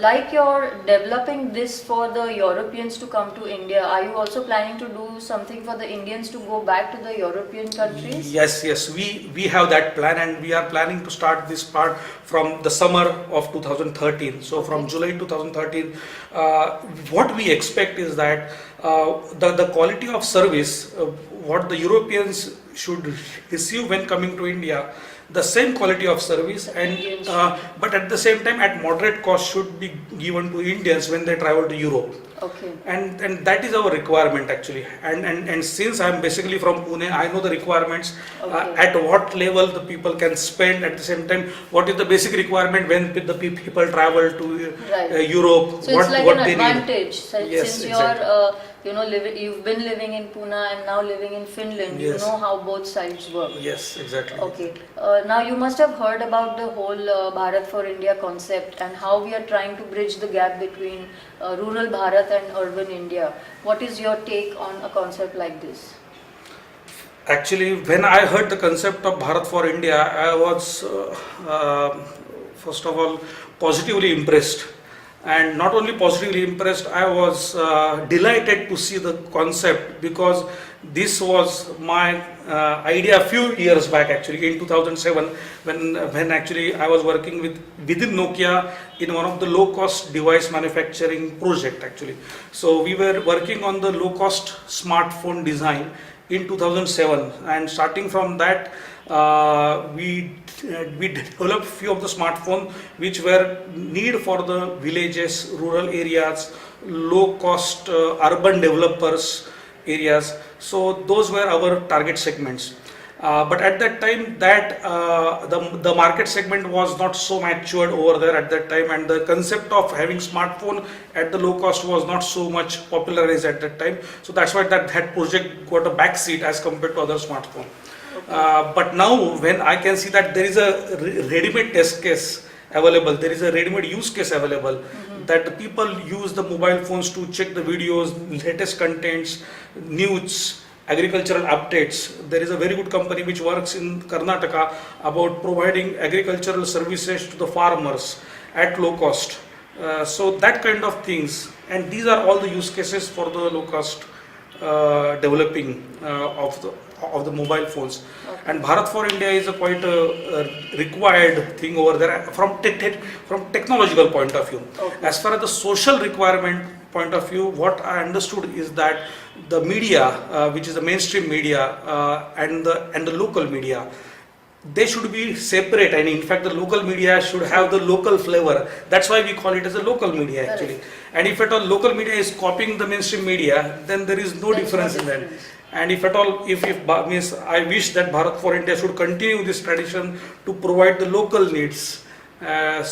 like you're developing this for the Europeans to come to India, are you also planning to do something for the Indians to go back to the European countries? Yes, we have that plan, and we are planning to start this part from the summer of 2013. So from July 2013, what we expect is that the quality of service, what the Europeans should receive when coming to India, the same quality of service, and but at the same time at moderate cost should be given to Indians when they travel to Europe. Okay. And that is our requirement actually. And since I'm basically from Pune, I know the requirements, at what level the people can spend, at the same time what is the basic requirement when the people travel to Europe. So it's like an advantage Yes, since exactly. you've been living in Pune and now living in Finland. Yes. You know how both sides work. Yes, exactly. Okay. Now you must have heard about the whole Bharat for India concept and how we are trying to bridge the gap between rural Bharat and urban India. What is your take on a concept like this? Actually, when I heard the concept of Bharat for India, I was first of all positively impressed. And not only positively impressed, I was delighted to see the concept, because this was my idea a few years back actually in 2007, when actually I was working within Nokia in one of the low cost device manufacturing project actually. So we were working on the low cost smartphone design in 2007, and starting from that we developed few of the smartphones which were need for the villages, rural areas, low cost urban developers areas. So those were our target segments. But at that time, the market segment was not so matured over there at that time, and the concept of having smartphone at the low cost was not so much popularized at that time. So that's why that project got a backseat as compared to other smartphone. But now when I can see that there is a ready-made test case available, there is a ready-made use case available, that the people use the mobile phones to check the videos, latest contents, news, agricultural updates. There is a very good company which works in Karnataka about providing agricultural services to the farmers at low cost. So that kind of things, and these are all the use cases for the low cost developing of the mobile phones. And Bharat for India is a quite required thing over there from technological point of view. As far as the social requirement point of view, what I understood is that the media, which is the mainstream media, and the local media, they should be separate, and in fact the local media should have the local flavor. That's why we call it as a local media actually. And if at all local media is copying the mainstream media, then there is no difference in that. And if at all, if means I wish that Bharat for India should continue this tradition to provide the local needs. And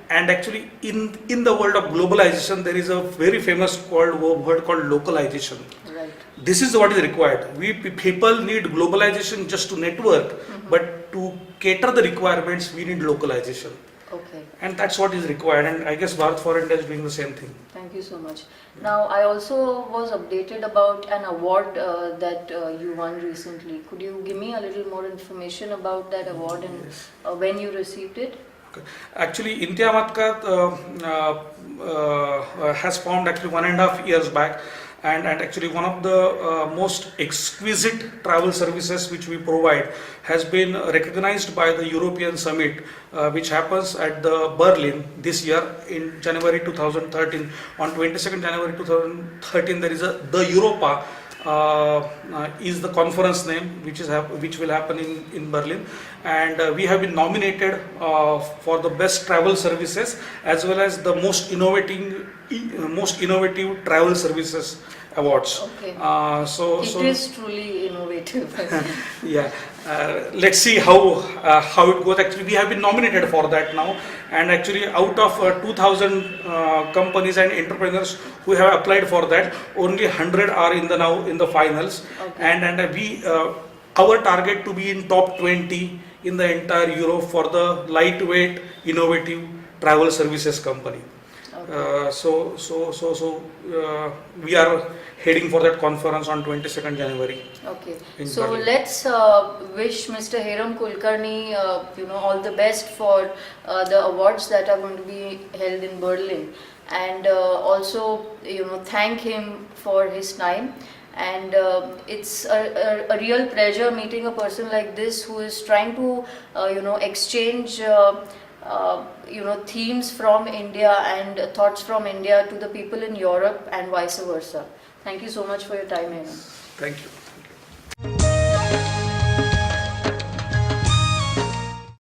actually in the world of globalization, there is a very famous word called localization. Right. This is what is required. We people need globalization just to network, but to cater the requirements, we need localization. Okay. And that's what is required. And I guess Bharat for India is doing the same thing. Thank you so much. Now, I also was updated about an award that you won recently. Could you give me a little more information about that award and when you received it? Okay. Actually, India Matkat has formed actually 1.5 years back, and actually one of the most exquisite travel services which we provide has been recognized by the European Summit, which happens at the Berlin this year in January 2013. On 22nd January 2013, there is the Europa is the conference name, which will happen in Berlin, and we have been nominated for the best travel services as well as the most innovative travel services awards. Okay. So it is truly innovative. yeah, let's see how it goes. Actually, we have been nominated for that now, and actually out of 2,000 companies and entrepreneurs who have applied for that, only 100 are in the finals. Okay. And we our target to be in top 20 in the entire Europe for the lightweight innovative travel services company. We are heading for that conference on 22nd January. Okay, In so Berlin. let's wish Mr. Hiram Kulkarni, all the best for the awards that are going to be held in Berlin, and also, thank him for his time. And it's a real pleasure meeting a person like this who is trying to, exchange, themes from India and thoughts from India to the people in Europe and vice versa. Thank you so much for your time, Hiram. Thank you.